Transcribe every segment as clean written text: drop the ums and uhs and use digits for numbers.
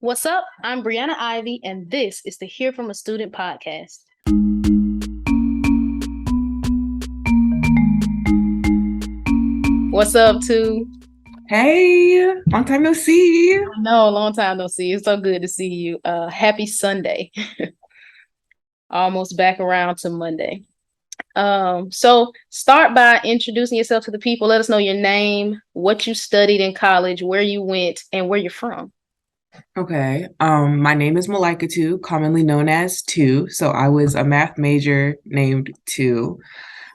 What's up? I'm Brianna Ivy, and this is the Hear from a Student podcast. What's up, too? Hey, long time no see. No, long time no see. It's so good to see you. Happy Sunday. Almost back around to Monday. So start by introducing yourself to the people. Let us know your name, what you studied in college, where you went, and where you're from. Okay. My name is Malika Two, commonly known as Two. So I was a math major named Two.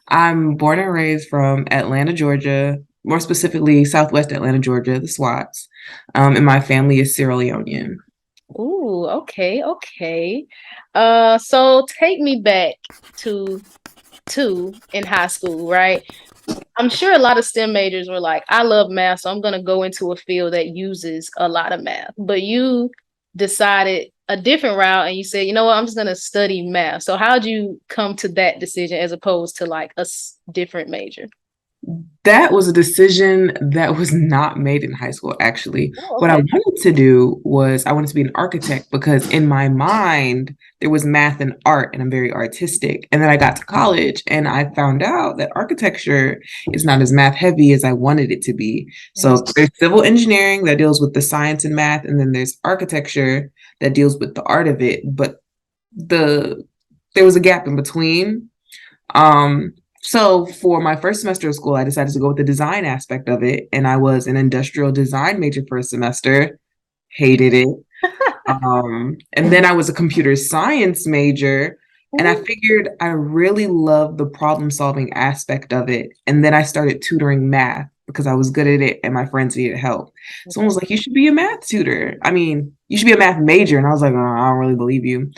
I'm born and raised from Atlanta, Georgia, more specifically Southwest Atlanta, Georgia, the SWATs. And my family is Sierra Leonean. Ooh, okay. So take me back to two in high school, right? I'm sure a lot of STEM majors were like, I love math, so I'm going to go into a field that uses a lot of math. But you decided a different route and you said, you know what, I'm just going to study math. So how'd you come to that decision as opposed to like a different major? That was a decision that was not made in high school, actually. Oh, What I okay. wanted to do was I wanted to be an architect because in my mind, there was math and art, and I'm very artistic. And then I got to college and I found out that architecture is not as math heavy as I wanted it to be. So there's civil engineering that deals with the science and math, and then there's architecture that deals with the art of it. But there was a gap in between. So for my first semester of school, I decided to go with the design aspect of it. And I was an industrial design major for a semester, hated it. And then I was a computer science major. And I figured I really loved the problem solving aspect of it. And then I started tutoring math because I was good at it and my friends needed help. Someone was like, you should be a math tutor. I mean, you should be a math major. And I was like, oh, I don't really believe you.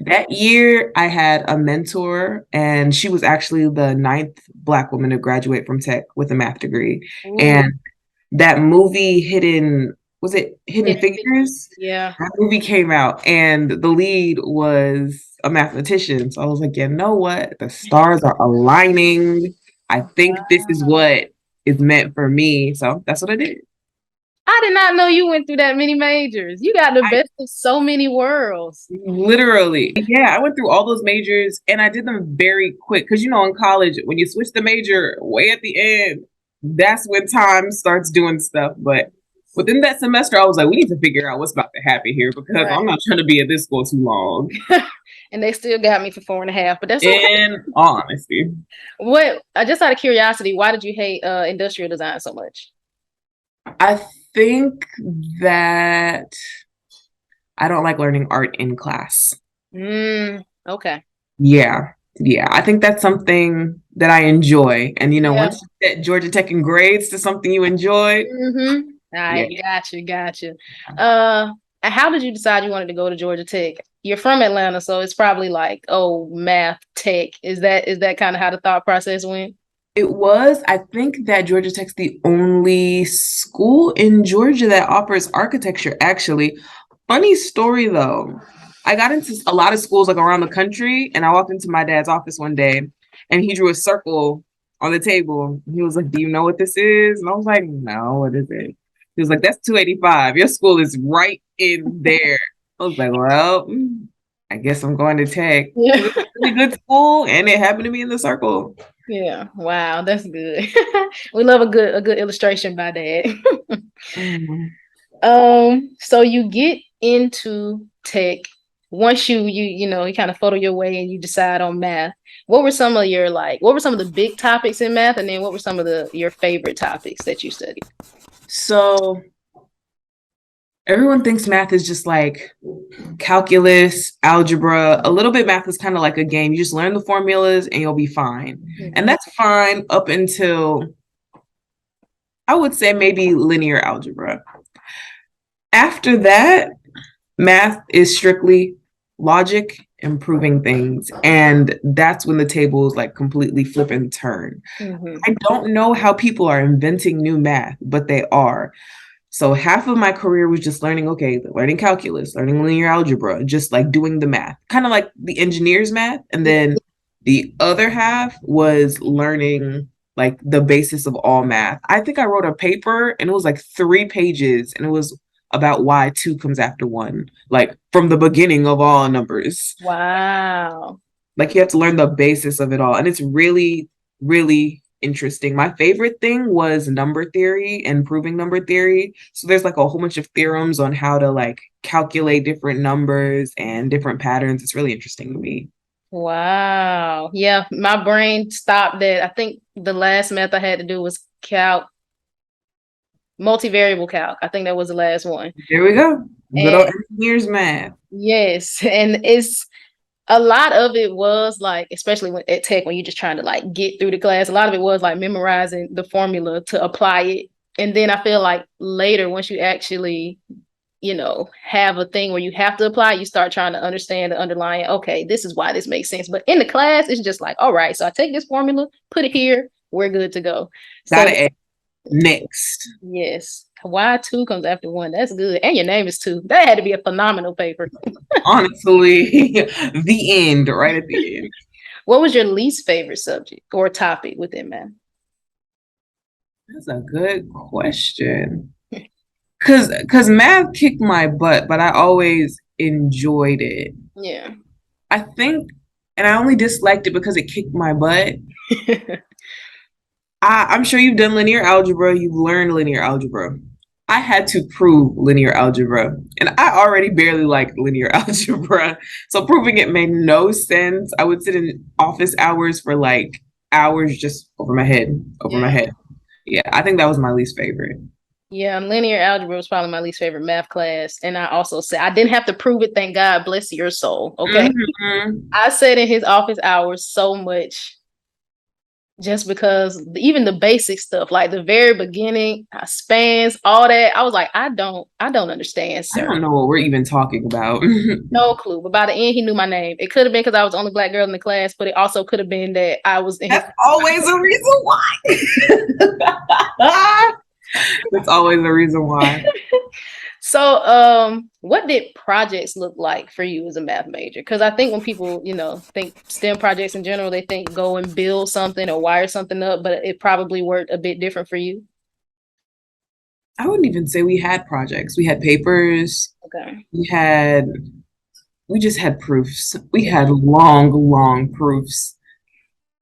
That year, I had a mentor, and she was actually the ninth Black woman to graduate from tech with a math degree. Ooh. And that movie, was it Hidden Hidden Figures? Yeah. That movie came out, and the lead was a mathematician. So I was like, you know what? The stars are aligning. I think this is what is meant for me. So that's what I did. I did not know you went through that many majors. You got the best of so many worlds. Literally. Yeah, I went through all those majors and I did them very quick. Because, in college, when you switch the major way at the end, that's when time starts doing stuff. But within that semester, I was like, we need to figure out what's about to happen here because I'm not trying to be at this school too long. And they still got me for 4.5, but that's okay. In all honesty. What, just out of curiosity, why did you hate industrial design so much? I think that I don't like learning art in class. Okay. Yeah. I think that's something that I enjoy. And once you set Georgia Tech in grades to something you enjoy. All right, got you. How did you decide you wanted to go to Georgia Tech? You're from Atlanta, so it's probably like, oh, math, tech. Is that kind of how the thought process went? It was. I think that Georgia Tech's the only school in Georgia that offers architecture, actually. Funny story though. I got into a lot of schools like around the country, and I walked into my dad's office one day and he drew a circle on the table. He was like, do you know what this is? And I was like, no, what is it? He was like, that's 285. Your school is right in there. I was like, well, I guess I'm going to Tech. Yeah. It's a really good school, and it happened to be in the circle. Yeah. Wow, that's good. We love a good illustration by Dad. So you get into tech. Once you kind of photo your way and you decide on math. What were some of the big topics in math, and then what were some of your favorite topics that you studied? So everyone thinks math is just like calculus, algebra. A little bit math is kind of like a game. You just learn the formulas and you'll be fine. And that's fine up until I would say maybe linear algebra. After that, math is strictly logic, improving things. And that's when the tables like completely flip and turn. I don't know how people are inventing new math, but they are. So half of my career was just learning calculus, learning linear algebra, just like doing the math, kind of like the engineer's math. And then the other half was learning like the basis of all math. I think I wrote a paper and it was like 3 pages and it was about why two comes after one, like from the beginning of all numbers. Wow. Like you have to learn the basis of it all. And it's really, really interesting. My favorite thing was number theory and proving number theory. So there's like a whole bunch of theorems on how to like calculate different numbers and different patterns. It's really interesting to me. Wow. Yeah, my brain stopped at, I think the last math I had to do was calc, multivariable calc. I think that was the last one. There we go. Good And old engineers math. yes, and it's a lot of it was like, especially when at tech, when you're just trying to like get through the class, a lot of it was like memorizing the formula to apply it. And then I feel like later, once you actually, have a thing where you have to apply, you start trying to understand the underlying, okay, this is why this makes sense. But in the class, it's just like, all right, so I take this formula, put it here, we're good to go. Got So it. Next. yes, why two comes after one. That's good. And your name is two. That had to be a phenomenal paper. Honestly, the end, right at the end. What was your least favorite subject or topic within math? That's a good question. Cause math kicked my butt, but I always enjoyed it. Yeah. I think, and I only disliked it because it kicked my butt. I'm sure you've done linear algebra, you've learned linear algebra. I had to prove linear algebra, and I already barely like linear algebra. So proving it made no sense. I would sit in office hours for like hours just over my head, over my Yeah. head. Yeah, I think that was my least favorite. Yeah, linear algebra was probably my least favorite math class. And I also said I didn't have to prove it, thank God, bless your soul. Okay. Mm-hmm. I sat in his office hours so much just because even the basic stuff, like the very beginning, spans, all that, I was like, I don't understand, I sir. don't know what we're even talking about. No clue. But by the end, he knew my name. It could have been because I was the only black girl in the class, but it also could have been that I was in his. That's always a reason why. That's always a reason why. So, what did projects look like for you as a math major? Because I think when people, think STEM projects in general, they think go and build something or wire something up, but it probably worked a bit different for you. I wouldn't even say we had projects. We had papers. Okay. We had, we just had proofs. We Yeah. had long, long proofs.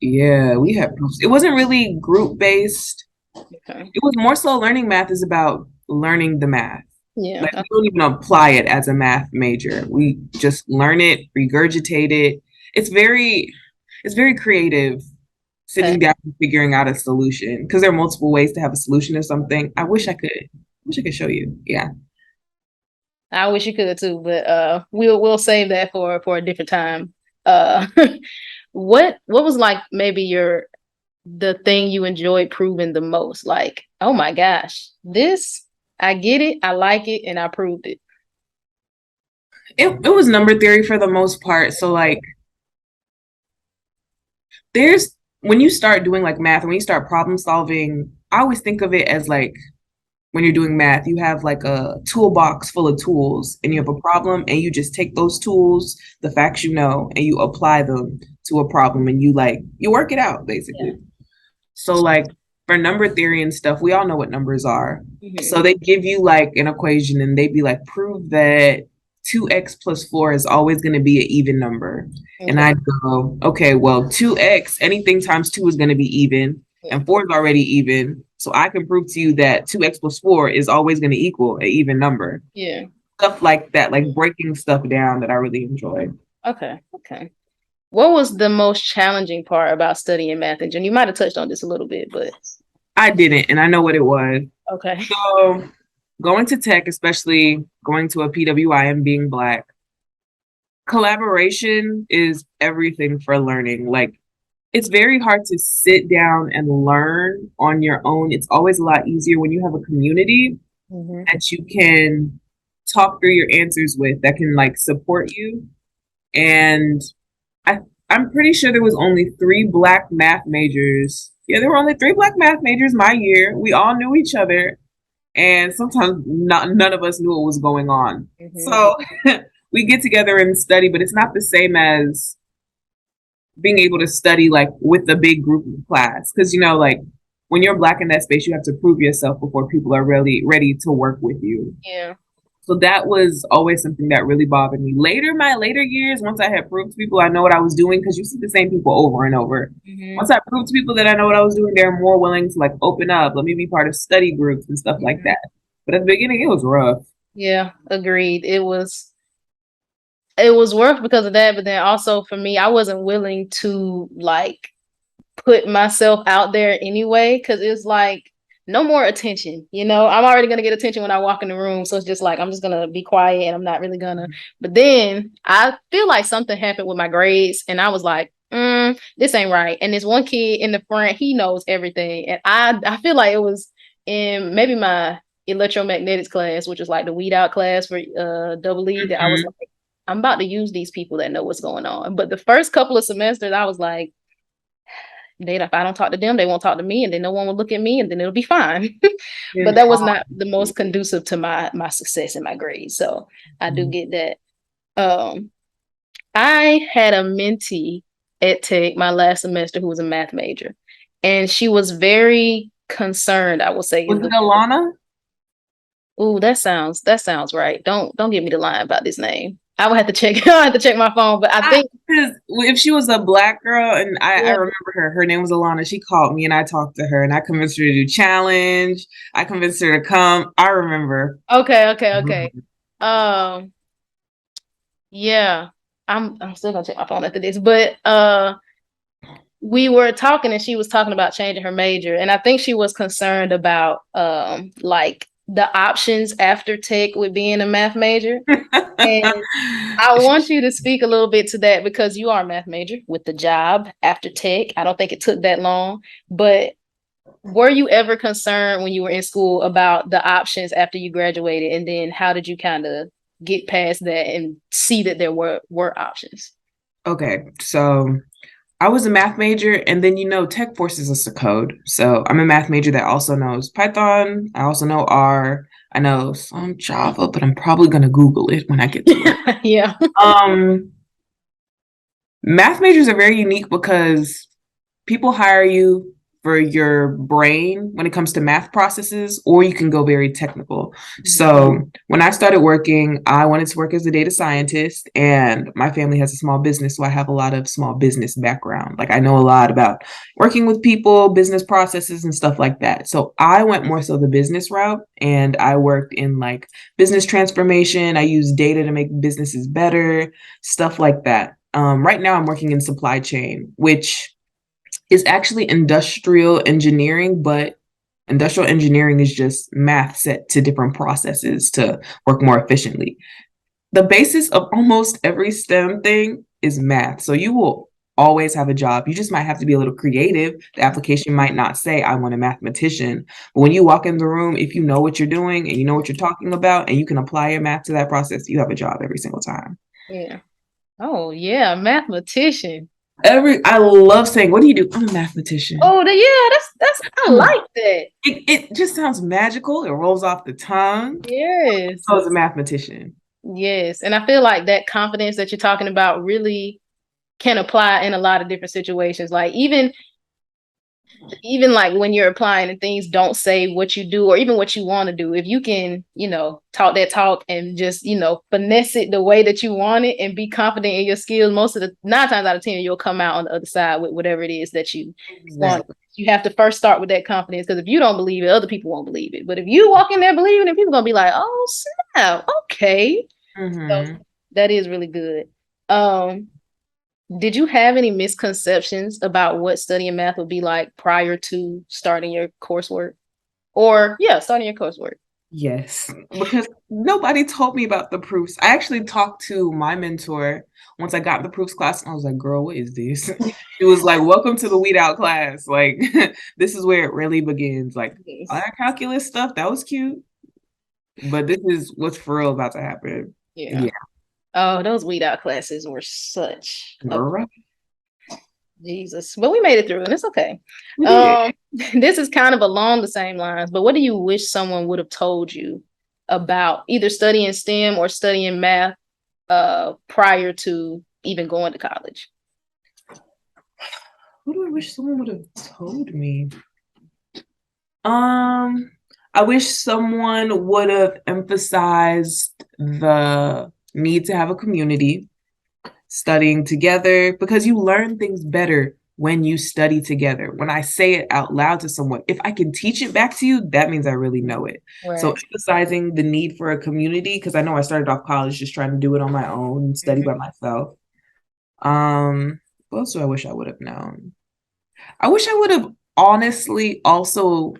Yeah, we had proofs. It wasn't really group based. Okay. It was more so learning math is about learning the math. Yeah. Like we don't even apply it as a math major. We just learn it, regurgitate it. It's very, it's very creative Okay. sitting down and figuring out a solution because there are multiple ways to have a solution to something. Wish I could show you. Yeah. I wish you could too, but we'll save that for a different time. What was like maybe the thing you enjoyed proving the most? Like, oh my gosh, this I get it, I like it, and I proved it. It was number theory for the most part. So like there's when you start doing like math, when you start problem solving, I always think of it as like when you're doing math, you have like a toolbox full of tools and you have a problem and you just take those tools, the facts you know, and you apply them to a problem and you work it out Yeah. basically. So like for number theory and stuff, we all know what numbers are. Mhm. So they give you like an equation and they'd be like, prove that 2x plus 4 is always going to be an even number. And Okay. I'd go, okay, well, 2x, anything times 2 is going to be even, Yeah. and 4 is already even. So I can prove to you that 2x plus 4 is always going to equal an even number. Yeah. Stuff like that, like breaking stuff down that I really enjoy. Okay. Okay. What was the most challenging part about studying math? And you might have touched on this a little bit, but I didn't, and I know what it was. okay. So going to tech, especially going to a PWI and being Black, collaboration is everything for learning. Like, it's very hard to sit down and learn on your own. It's always a lot easier when you have a community Hmm. that you can talk through your answers with that can like support you. And I, I'm pretty sure there was only three Black math majors. Yeah, there were only three Black math majors my year. We all knew each other and sometimes none of us knew what was going on. Hmm. So we get together and study, but it's not the same as being able to study like with a big group of class. Because like when you're Black in that space, you have to prove yourself before people are really ready to work with you. Yeah. So that was always something that really bothered me. Later, my later years, once I had proved to people I know what I was doing, because you see the same people over and over. Hmm. Once I proved to people that I know what I was doing, they're more willing to like open up, let me be part of study groups and stuff like Hmm. that. But at the beginning, it was rough. Yeah, agreed. It was worth because of that, but then also for me, I wasn't willing to like put myself out there anyway because it's like no more attention. I'm already gonna get attention when I walk in the room, so it's just like I'm just gonna be quiet and I'm not really gonna. But then I feel like something happened with my grades, and I was like, this ain't right. And this one kid in the front, he knows everything, and I feel like it was in maybe my electromagnetics class, which is like the weed out class for double E, that I was Mhm. like, I'm about to use these people that know what's going on. But the first couple of semesters, I was like, if I don't talk to them, they won't talk to me, and then no one will look at me, and then it'll be fine. But And that was not the most conducive to my success in my grades. So I do get that. Um, I had a mentee at Tech my last semester who was a math major, and she was very concerned. I will say is was it the Alana? ooh, that sounds right. Don't get me the line about this name. I would have to check. I have to check my phone, but I think Because if she was a black girl, and I yeah. remember her name was Alana, she called me and I talked to her and I convinced her to do challenge. I convinced her to come. I remember. Okay, okay, okay. Um, yeah. I'm still gonna check my phone after this, but we were talking and she was talking about changing her major, and I think she was concerned about like the options after tech with being a math major. And I want you to speak a little bit to that because you are a math major with the job after tech. I don't think it took that long, but were you ever concerned when you were in school about the options after you graduated? And then how did you kind of get past that and see that there were options? Okay, so I was a math major, and then tech forces us to code. So I'm a math major that also knows Python. I also know R. I know some Java, but I'm probably gonna Google it when I get to it. Yeah. Um, Math majors are very unique because people hire you for your brain when it comes to math processes, or you can go very technical. Mhm. So when I started working, I wanted to work as a data scientist, and my family has a small business, so I have a lot of small business background. Like I know a lot about working with people, business processes, and stuff like that. So I went more so the business route, and I worked in like business transformation. I use data to make businesses better, stuff like that. Right now, I'm working in supply chain, which is actually industrial engineering, but industrial engineering is just math set to different processes to work more efficiently. The basis of almost every STEM thing is math. So you will always have a job. You just might have to be a little creative. The application might not say, I want a mathematician. But when you walk in the room, if you know what you're doing and you know what you're talking about and you can apply your math to that process, you have a job every single time. Yeah. Oh yeah, mathematician. I love saying, what do you do? I'm a mathematician. Oh, yeah, that's I like that. It just sounds magical. It rolls off the tongue. Yes. I was a mathematician. Yes. And I feel like that confidence that you're talking about really can apply in a lot of different situations. Like even like when you're applying and things don't say what you do or even what you want to do, if you can, talk that talk and just, finesse it the way that you want it and be confident in your skills, most of the 9 times out of 10, you'll come out on the other side with whatever it is that you want. Exactly. You have to first start with that confidence because if you don't believe it, other people won't believe it. But if you walk in there believing it, people are gonna be like, oh snap, okay. So Hmm. that is really good. Um, did you have any misconceptions about what studying math would be like prior to starting your coursework? Or, yeah, starting your coursework. Yes, because nobody told me about the proofs. I actually talked to my mentor once I got in the proofs class, and I was like, "Girl, what is this?" She was like, "Welcome to the weed out class. Like, this is where it really begins. Like, all Yes. that calculus stuff, that was cute, but this is what's for real about to happen." Yeah. Yeah, Oh, those weed out classes were such a all right, Jesus. But we made it through and it's okay. we did. This is kind of along the same lines, but what do you wish someone would have told you about either studying STEM or studying math prior to even going to college? What do I wish someone would have told me? Um, I wish someone would have emphasized the need to have a community, studying together, because you learn things better when you study together. When I say it out loud to someone, if I can teach it back to you, that means I really know it. So Right. emphasizing the need for a community, because I know I started off college just trying to do it on my own and study by Mhm. myself. What else do I wish I would have known? I wish I would have honestly also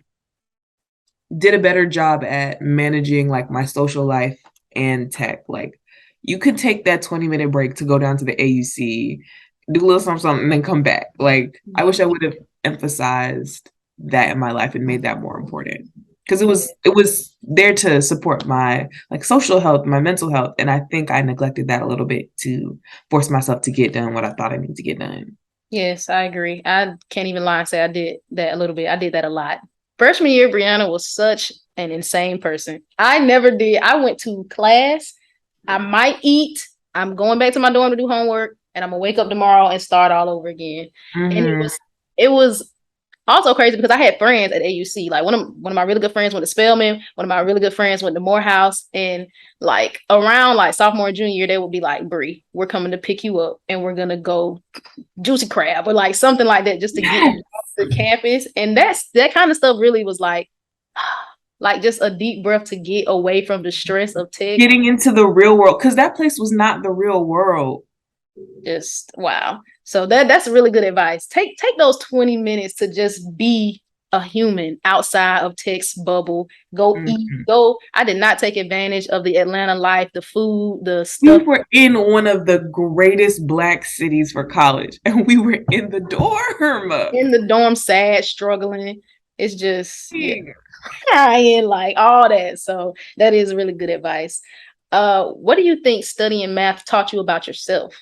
did a better job at managing like my social life and tech. Like you could take that 20-minute break to go down to the AUC, do a little something, something, and then come back. Like I wish I would have emphasized that in my life and made that more important. Because it was there to support my like social health, my mental health. And I think I neglected that a little bit to force myself to get done what I thought I needed to get done. Yes, I agree. I can't even lie and say I did that a little bit. I did that a lot. Freshman year, Brianna was such an insane person. I never did. I went to class. I might eat. I'm going back to my dorm to do homework, and I'm gonna wake up tomorrow and start all over again. And Mm-hmm. it was also crazy because I had friends at AUC. Like one of my really good friends went to Spelman. One of my really good friends went to Morehouse. And like around like sophomore and junior year, they would be like, Bree, we're coming to pick you up and we're gonna go juicy crab or like something like that just to get off Yes. the campus. And that kind of stuff really was like just a deep breath to get away from the stress of tech. Getting into the real world, because that place was not the real world. Just wow. So that's really good advice. Take those 20 minutes to just be a human outside of tech's bubble. Go eat. Mhm. Go. I did not take advantage of the Atlanta life, the food, the We stuff were in one of the greatest Black cities for college, and we were in the dorm. in the dorm, sad, struggling. It's just yeah, crying, like all that. So that is really good advice. What do you think studying math taught you about yourself?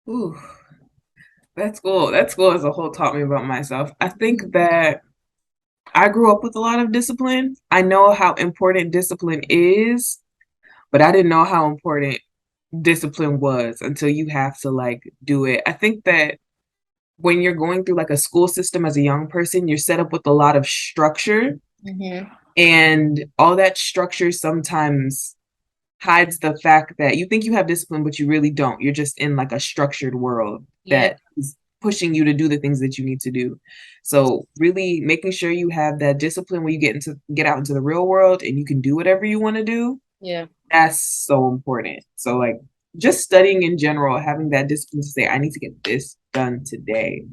Ooh, that's cool. That's cool as a whole taught me about myself. I think that I grew up with a lot of discipline. I know how important discipline is, but I didn't know how important discipline was until you have to like do it. I think that when you're going through like a school system as a young person, you're set up with a lot of structure, Mm-hmm. and all that structure sometimes hides the fact that you think you have discipline, but you really don't. You're just in like a structured world Yep. that is pushing you to do the things that you need to do. So really making sure you have that discipline when you get out into the real world and you can do whatever you want to do, Yeah. that's so important. So like just studying in general, having that discipline to say, I need to get this done today.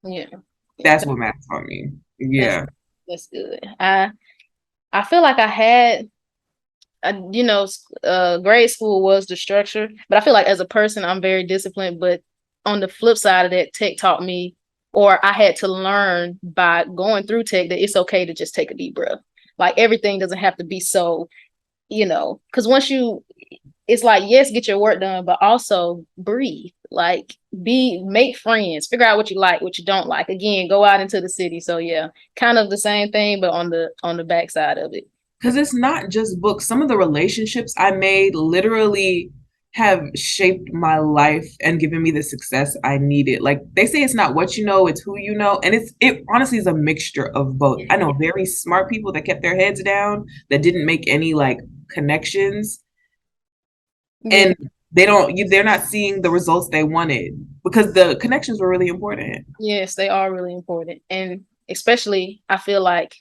Yeah. Yeah. That's what math taught me. That's Yeah. that's good. I feel like I had grade school was the structure, but I feel like as a person, I'm very disciplined. But on the flip side of that, tech taught me, or I had to learn by going through tech that it's okay to just take a deep breath. Like everything doesn't have to be so, because once it's like, yes, get your work done, but also breathe. Like make friends, figure out what you like, what you don't like. Again, go out into the city. So yeah, kind of the same thing, but on the backside of it. Because it's not just books. Some of the relationships I made literally have shaped my life and given me the success I needed. Like they say it's not what you know, it's who you know. And it honestly is a mixture of both. I know very smart people that kept their heads down, that didn't make any like connections, Yeah. and they're not seeing the results they wanted because the connections were really important. Yes, they are really important. And especially, I feel like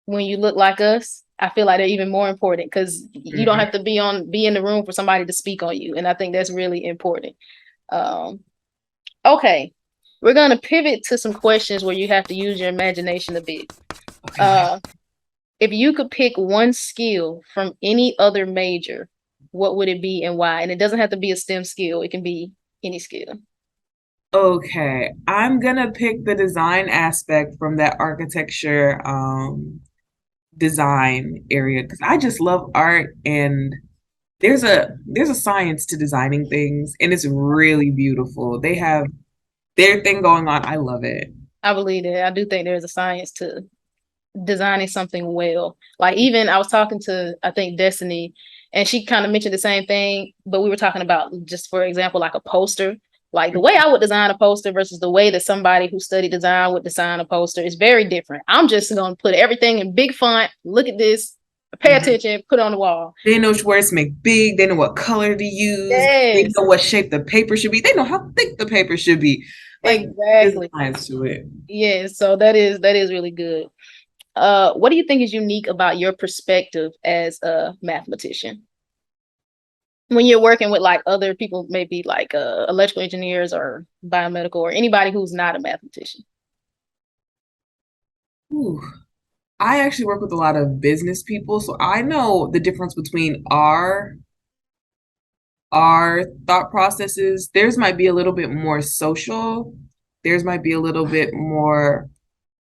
when you look like us, I feel like they're even more important because you don't Mhm. have to be in the room for somebody to speak on you. And I think that's really important. Um, okay. We're gonna pivot to some questions where you have to use your imagination a bit. Okay. Uh, if you could pick one skill from any other major, what would it be and why? And it doesn't have to be a STEM skill, it can be any skill. Okay, I'm gonna pick the design aspect from that architecture design area because I just love art, and there's a science to designing things, and it's really beautiful. They have their thing going on. I love it. I believe that. I do think there's a science to designing something well. Like even I was talking to I think Destiny, and she kind of mentioned the same thing, but we were talking about just for example like a poster. Like the way I would design a poster versus the way that somebody who studied design would design a poster is very different. I'm just going to put everything in big font. Look at this, pay Mhm. attention, put it on the wall. They know which words to make big. They know what color to use. They Yes, know what shape the paper should be. They know how thick the paper should be. Like, there's exactly. science to it. Yes, so that is really good. What do you think is unique about your perspective as a mathematician when you're working with like other people, maybe like electrical engineers or biomedical or anybody who's not a mathematician? Ooh. I actually work with a lot of business people, so I know the difference between our thought processes. Theirs might be a little bit more social. Theirs might be a little bit more,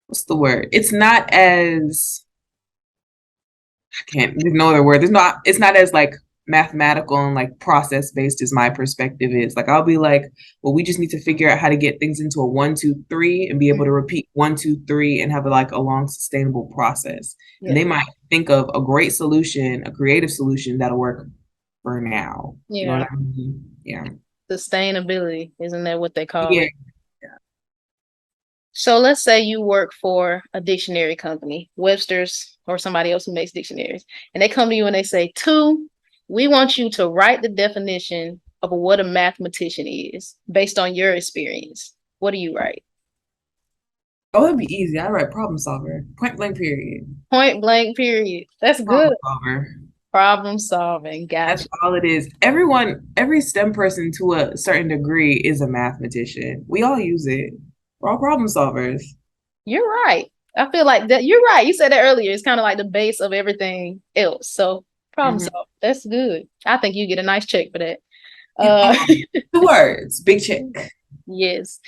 what's the word? It's not as, I can't, there's no other word. It's not as like mathematical and like process based as my perspective is. Like I'll be like, well, we just need to figure out how to get things into a 1, 2, 3 and be able to repeat 1, 2, 3 and have like a long sustainable process. And Yeah, they might think of a great solution, a creative solution that'll work for now. You know yeah. what I mean? Yeah. Sustainability, isn't that what they call Yeah. it? So let's say you work for a dictionary company, Webster's or somebody else who makes dictionaries, and they come to you and they say, two, we want you to write the definition of what a mathematician is based on your experience. What do you write? Oh, that'd be easy. I write problem solver. Point blank period. Point blank, period. That's good. Problem solver. Problem solving. That's Gotcha. all it is. Every STEM person to a certain degree is a mathematician. We all use it. We're all problem solvers. You're right. I feel like that you're right. You said that earlier. It's kind of like the base of everything else. So problem Mhm. solve. That's good. I think you get a nice check for that. You Uh all, the words, big check. yes.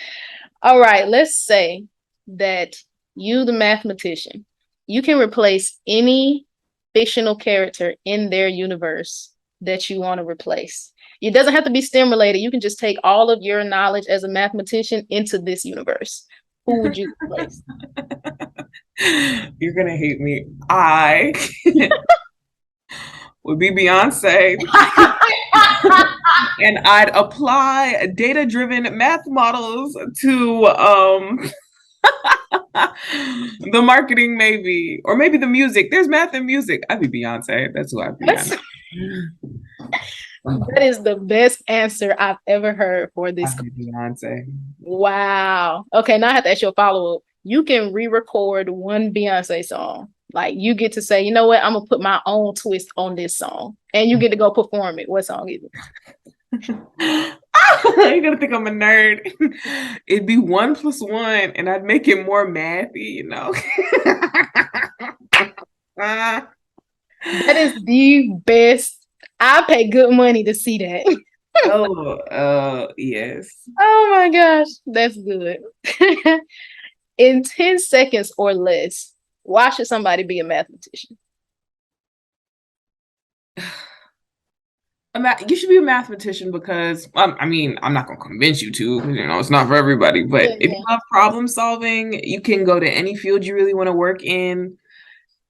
All right, let's say that you, the mathematician, you can replace any fictional character in their universe that you want to replace. It doesn't have to be STEM related. You can just take all of your knowledge as a mathematician into this universe. Who would you replace? You're gonna hate me. I would be Beyonce, and I'd apply data-driven math models to the marketing, maybe, or maybe the music. There's math and music. I'd be Beyonce. That's who I'd be. That's, that is the best answer I've ever heard for this. I'd be Beyonce. Wow. Okay, now I have to ask you a follow up. You can re-record one Beyonce song. Like you get to say, you know what, I'm gonna put my own twist on this song, and you get to go perform it. What song is it? You're gonna think I'm a nerd. It'd be 1 plus 1, and I'd make it more mathy. Uh, That is the best. I pay good money to see that. oh, yes. Oh my gosh, that's good. In 10 seconds or less, why should somebody be a mathematician? You should be a mathematician because I mean, I'm not gonna convince you to. It's not for everybody. But Yeah, if you yeah. love problem solving, you can go to any field you really want to work in.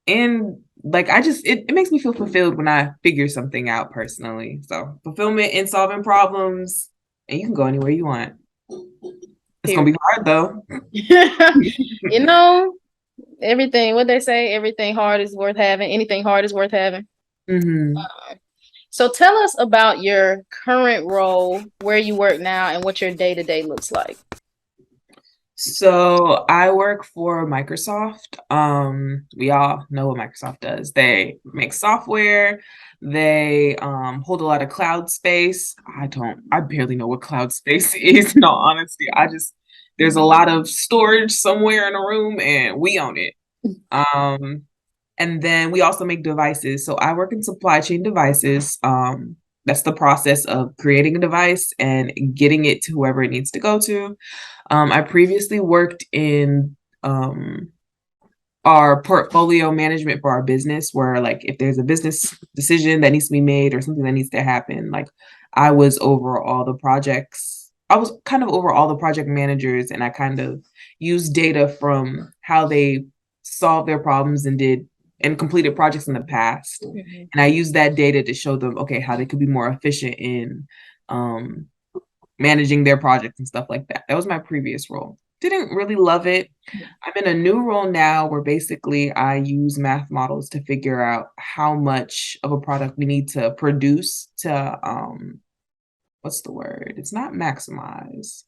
And like it makes me feel fulfilled when I figure something out personally. So fulfillment in solving problems, and you can go anywhere you want. It's gonna Period. be hard though. You know, everything, what they say, everything hard is worth having. Anything hard is worth having. Hmm. So tell us about your current role, where you work now, and what your day to day looks like. So I work for Microsoft. We all know what Microsoft does. They make software. They hold a lot of cloud space. I barely know what cloud space is, in all honesty. There's a lot of storage somewhere in a room and we own it. Um, and then we also make devices. So I work in supply chain devices. That's the process of creating a device and getting it to whoever it needs to go to. I previously worked in our portfolio management for our business, where like if there's a business decision that needs to be made or something that needs to happen, like I was over all the projects. I was kind of over all the project managers, and I kind of used data from how they solved their problems and completed projects in the past. Mhm. And I used that data to show them, okay, how they could be more efficient in um, managing their projects and stuff like that. That was my previous role. Didn't really love it. I'm in a new role now where basically I use math models to figure out how much of a product we need to produce to what's the word? It's not maximize.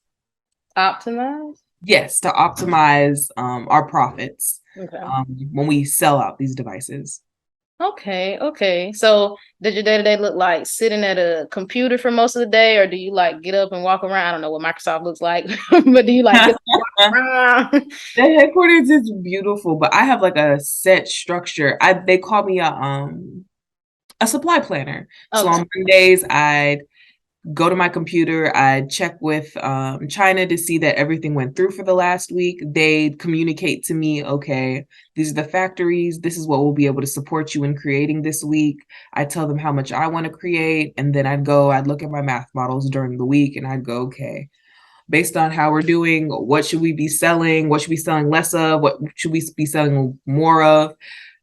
Optimize. Yes, to optimize our profits Okay. when we sell out these devices. Okay, okay. So does your day-to-day look like sitting at a computer for most of the day, or do you like get up and walk around? I don't know what Microsoft looks like, but do you like get up and walk around? The headquarters is beautiful, but I have like a set structure. I They call me a supply planner. So Okay. on Mondays, I'd go to my computer, I'd check with China to see that everything went through for the last week. They'd communicate to me, okay, these are the factories, this is what we'll be able to support you in creating this week. I tell them how much I want to create, and then I'd look at my math models during the week and I'd go, okay, based on how we're doing, what should we be selling? What should we be selling less of? What should we be selling more of?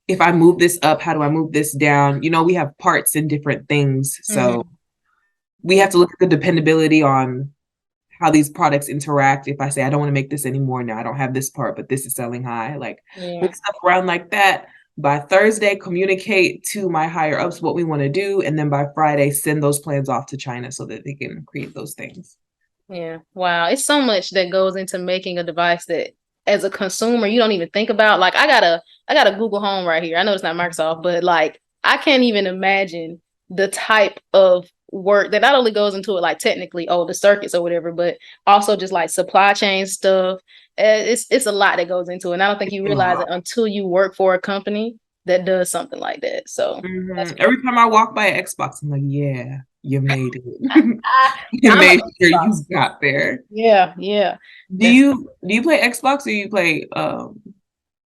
If I move this up, how do I move this down? We have parts in different things. So Hmm. we have to look at the dependability on how these products interact. If I say, I don't want to make this anymore now, I don't have this part, but this is selling high, like move Yeah. stuff around like that. By Thursday, communicate to my higher ups what we want to do. And then by Friday, send those plans off to China so that they can create those things. Yeah. Wow. It's so much that goes into making a device that as a consumer you don't even think about. Like I got a Google Home right here. I know it's not Microsoft, but like I can't even imagine the type of work that not only goes into it like technically, oh, the circuits or whatever, but also just like supply chain stuff. It's a lot that goes into it. And I don't think you realize it until you work for a company that does something like that. So that's Every time I walk by an Xbox, I'm like, yeah, you made I, it. I, You I'm a made sure Xbox. you got there. Yeah, yeah. Do That's you play Xbox or you play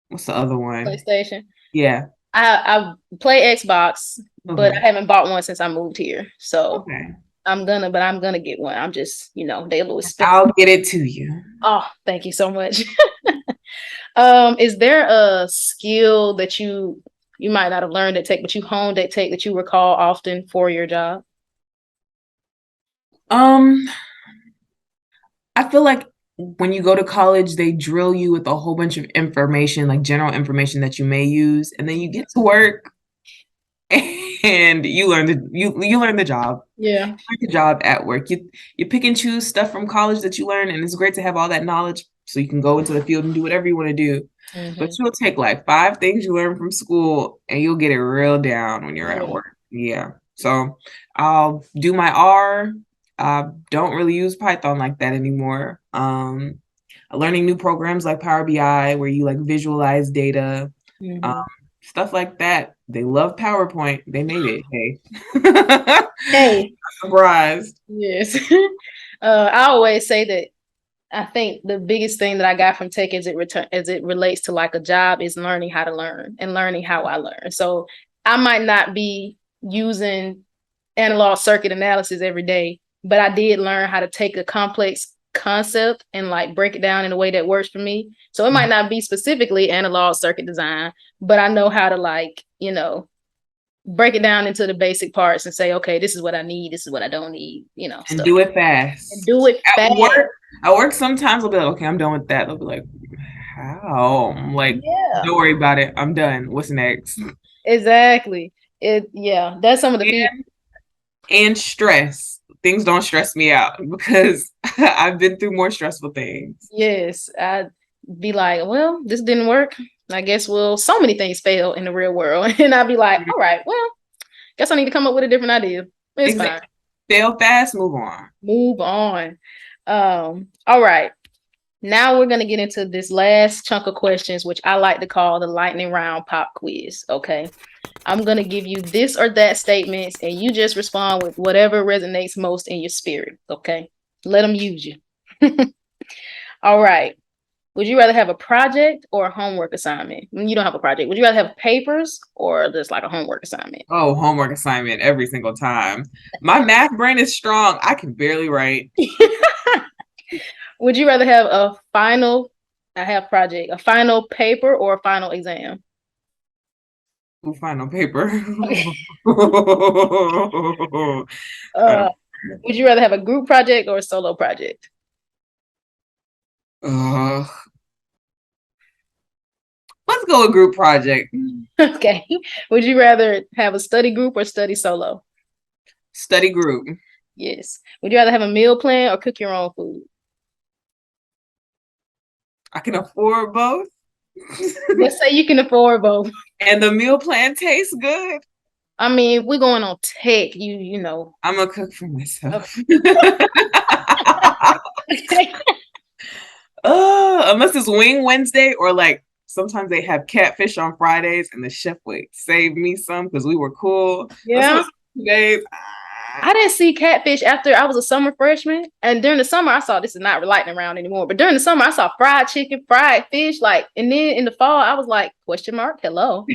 what's the other one? PlayStation. Yeah. I play Xbox, but I Okay. haven't bought one since I moved here. So Okay. I'm gonna get one. I'm just, they a little expensive. I'll get it to you. Oh, thank you so much. Is there a skill that you might not have learned at Tech, but you honed at Tech that you recall often for your job? Um, I feel like when you go to college, they drill you with a whole bunch of information, like general information that you may use, and then you get to work and you learn the job. Yeah. Like a job at work. You pick and choose stuff from college that you learn, and it's great to have all that knowledge so you can go into the field and do whatever you want to do. But Hmm. you'll take like five things you learn from school and you'll get it real down when you're at Yeah. work. Yeah. So I'll do my R. I don't really use Python like that anymore. Learning new programs like Power BI where you like visualize data, um, Hmm. stuff like that. They love PowerPoint. They made it. Hey. Hey. Surprised. Yes. I always say that I think the biggest thing that I got from tech as it relates to like a job is learning how to learn and learning how I learn. So I might not be using analog circuit analysis every day, but I did learn how to take a complex concept and like break it down in a way that works for me. So it might not be specifically analog circuit design, but I know how to like, break it down into the basic parts and say, okay, this is what I need, this is what I don't need, And stuff. do it And fast. do it At fast. work sometimes I'll be like, okay, I'm done with that. They'll be like, how? I'm like, Yeah. don't worry about it. I'm done. What's next? Exactly. Yeah, that's some of the feedback. And, and stress. Things don't stress me out because I've been through more stressful things. Yes, I'd be like, well, this didn't work. I guess so many things fail in the real world. And I'd be like, all right, well, guess I need to come up with a different idea. It's fine. Exactly. Fail fast, move on. Move on. All right. Now we're gonna get into this last chunk of questions, which I like to call the lightning round pop quiz. Okay. I'm gonna give you this or that statements, and you just respond with whatever resonates most in your spirit. Okay. Let them use you. All right. Would you rather have a project or a homework assignment? When you don't have a project, would you rather have papers or just like a homework assignment? Oh, homework assignment every single time. My math brain is strong. I can barely write. Would you rather have a final paper or a final exam? We'll find on paper. Uh, Final. Would you rather have a group project or a solo project? Uh, let's go with group project. Okay. Would you rather have a study group or study solo? Study group. Yes. Would you rather have a meal plan or cook your own food? I can afford both. Let's say you can afford both. And the meal plan tastes good. I mean, we're going on tech. You know. I'm gonna cook for myself. Okay. Unless it's Wing Wednesday or like sometimes they have catfish on Fridays and the chef would save me some because we were cool. Those Yeah. are the days. I didn't see catfish after I was a summer freshman. And during the summer, I saw this is not lightning around anymore. But during the summer, I saw fried chicken, fried fish, like, and then in the fall, I was like, question mark, hello.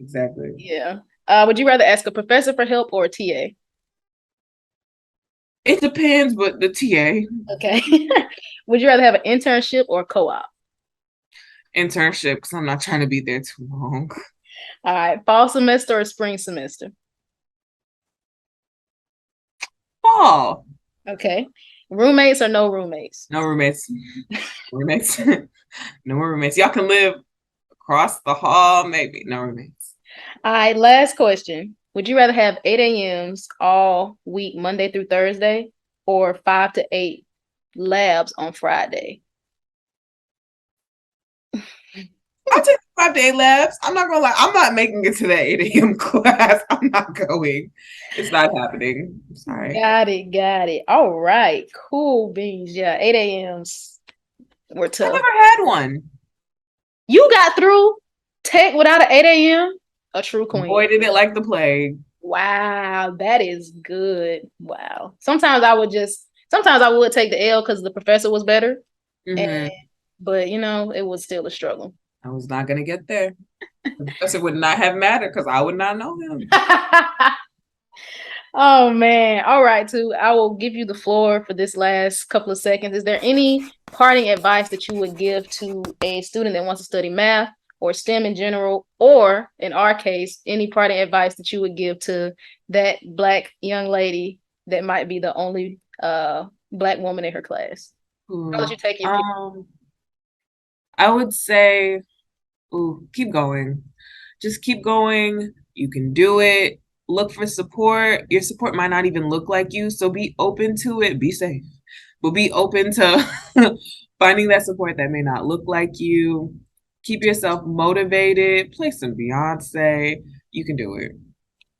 Exactly. Yeah. Would you rather ask a professor for help or a TA? It depends, but the TA Okay. Would you rather have an internship or a co-op? internship because I'm not trying to be there too long. All right. Fall semester or spring semester? Fall. Okay. Roommates or no roommates? No roommates. Roommates. No more roommates. Y'all can live across the hall, maybe. No roommates. All right. Last question. Would you rather have 8 a.m.s all week, Monday through Thursday, or 5 to 8 labs on Friday? I'll take 5 day labs. I'm not gonna lie. I'm not making it to that 8 a.m. class. I'm not going. It's not happening. I'm sorry. Got it. Got it. All right. Cool beans. Yeah. 8 a.m.s were I tough. never had one. You got through tech without an 8 a.m.? A true queen. Avoided it like the plague. Wow, that is good. Wow. Sometimes I would take the L because the professor was better. And Hmm. but it was still a struggle. I was not gonna get there. The professor would not have mattered because I would not know him. Oh man. All right, too. I will give you the floor for this last couple of seconds. Is there any parting advice that you would give to a student that wants to study math or STEM in general, or in our case, any parting advice that you would give to that Black young lady that might be the only Black woman in her class? I'll let Ooh. you take your pick. I would say, ooh, keep going. Just keep going. You can do it. Look for support. Your support might not even look like you, so be open to it. Be safe, but be open to finding that support that may not look like you. Keep yourself motivated. Play some Beyonce. You can do it.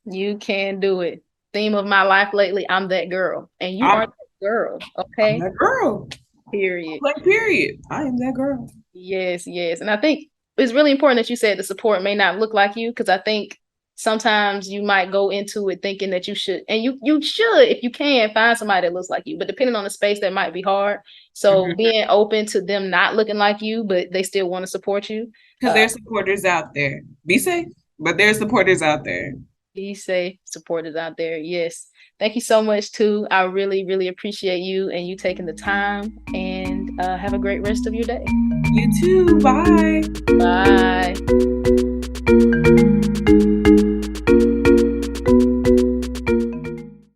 You can do it. Theme of my life lately, I'm that girl. And you are I'm that girl. I'm Okay. that girl. Period. Like period. I am that girl. Yes, yes. And I think it's really important that you said the support may not look like you, because I think sometimes you might go into it thinking that you should, and you should, if you can, find somebody that looks like you. But depending on the space, that might be hard. So Mhm. being open to them not looking like you, but they still want to support you. Because there's supporters out there. Be safe, but there's supporters out there. Be safe, supporters out there. Yes. Thank you so much, too. I really, really appreciate you and you taking the time, and have a great rest of your day. You too. Bye. Bye.